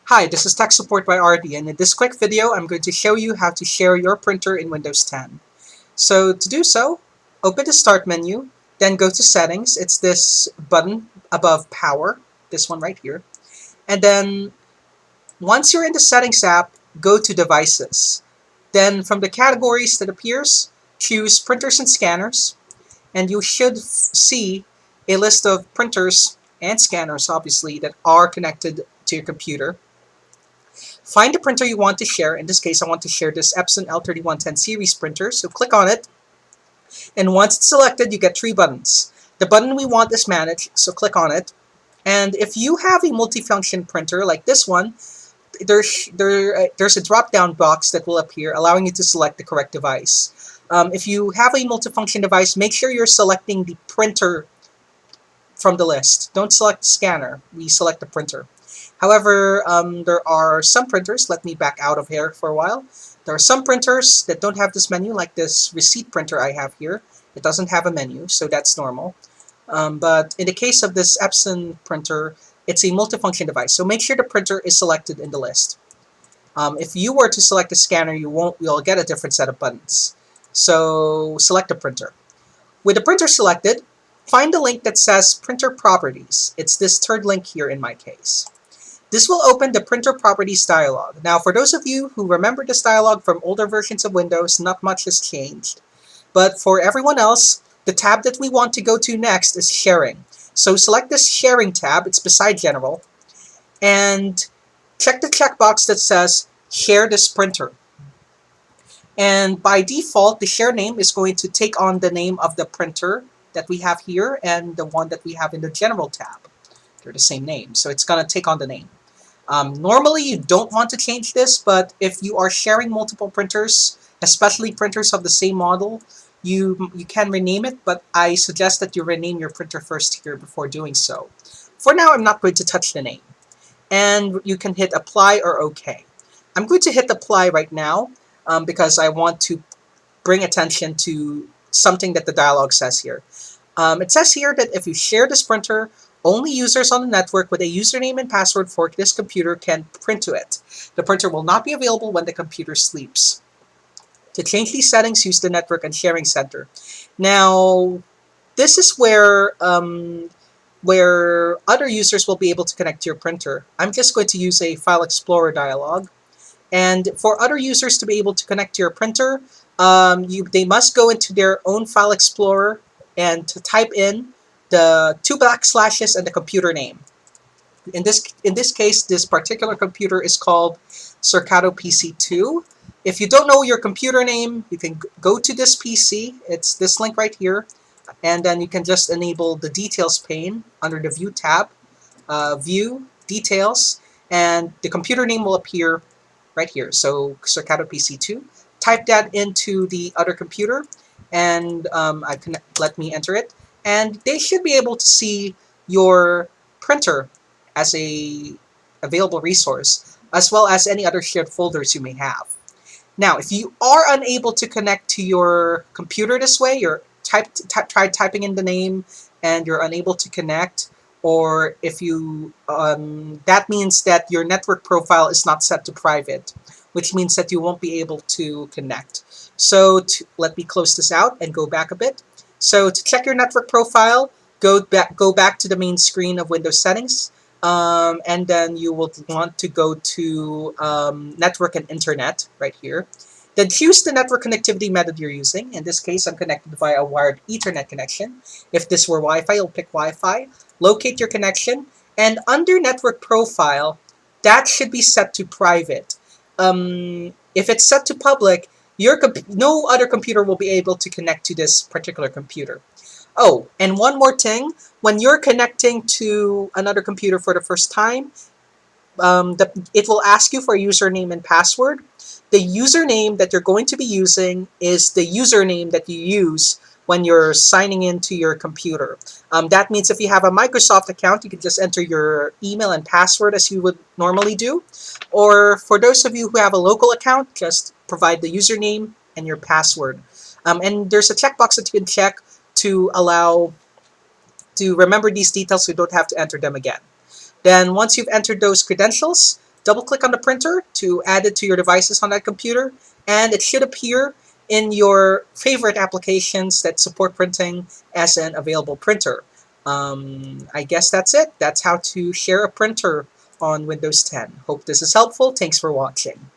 Hi, this is Tech Support by RD, and in this quick video, I'm going to show you how to share your printer in Windows 10. So to do so, open the Start menu, then go to Settings. It's this button above Power, this one right here. And then once you're in the Settings app, go to Devices. Then from the categories that appears, choose Printers and Scanners, and you should see a list of printers and scanners, obviously, that are connected to your computer. Find the printer you want to share. In this case, I want to share this Epson L3110 series printer. So click on it. And once it's selected, you get three buttons. The button we want is Manage, so click on it. And if you have a multifunction printer like this one, there's a drop-down box that will appear, allowing you to select the correct device. If you have a multifunction device, make sure you're selecting the printer from the list. Don't select the scanner. We select the printer. However, there are some printers, let me back out of here for a while. There are some printers that don't have this menu, like this receipt printer I have here. It doesn't have a menu, so that's normal. But in the case of this Epson printer, it's a multifunction device, so make sure the printer is selected in the list. If you were to select a scanner, you'll get a different set of buttons. So select a printer. With the printer selected, find the link that says Printer Properties. It's this third link here in my case. This will open the Printer Properties dialog. Now, for those of you who remember this dialog from older versions of Windows, not much has changed. But for everyone else, the tab that we want to go to next is Sharing. So select this Sharing tab, it's beside General, and check the checkbox that says Share this printer. And by default, the share name is going to take on the name of the printer that we have here and the one that we have in the General tab. They're the same name, so it's going to take on the name. Normally, you don't want to change this, but if you are sharing multiple printers, especially printers of the same model, you can rename it, but I suggest that you rename your printer first here before doing so. For now, I'm not going to touch the name. And you can hit Apply or OK. I'm going to hit Apply right now because I want to bring attention to something that the dialog says here. It says here that if you share this printer, only users on the network with a username and password for this computer can print to it. The printer will not be available when the computer sleeps. To change these settings, use the Network and Sharing Center. Now, this is where other users will be able to connect to your printer. I'm just going to use a File Explorer dialog. And for other users to be able to connect to your printer, they must go into their own File Explorer and to type in the 2 backslashes and the computer name. In this case, this particular computer is called Surcato PC2. If you don't know your computer name, you can go to this PC. It's this link right here. And then you can just enable the Details pane under the View tab. View, Details, and the computer name will appear right here. So Surcato PC2. Type that into the other computer, and I can let me enter it. And they should be able to see your printer as a available resource, as well as any other shared folders you may have. Now, if you are unable to connect to your computer this way, you're tried typing in the name and you're unable to connect, or if you that means that your network profile is not set to private, which means that you won't be able to connect. So let me close this out and go back a bit. So to check your network profile, go back to the main screen of Windows settings, and then you will want to go to Network and Internet right here. Then choose the network connectivity method you're using. In this case, I'm connected via a wired Ethernet connection. If this were Wi-Fi, you'll pick Wi-Fi. Locate your connection, and under network profile, that should be set to private. If it's set to public, no other computer will be able to connect to this particular computer. Oh, and one more thing, when you're connecting to another computer for the first time, it will ask you for a username and password. The username that you're going to be using is the username that you use when you're signing into your computer. That means if you have a Microsoft account, you can just enter your email and password as you would normally do. Or for those of you who have a local account, just provide the username and your password. And there's a checkbox that you can check to allow to remember these details so you don't have to enter them again. Then once you've entered those credentials, double click on the printer to add it to your devices on that computer, and it should appear in your favorite applications that support printing as an available printer. I guess that's it. That's how to share a printer on Windows 10. Hope this is helpful. Thanks for watching.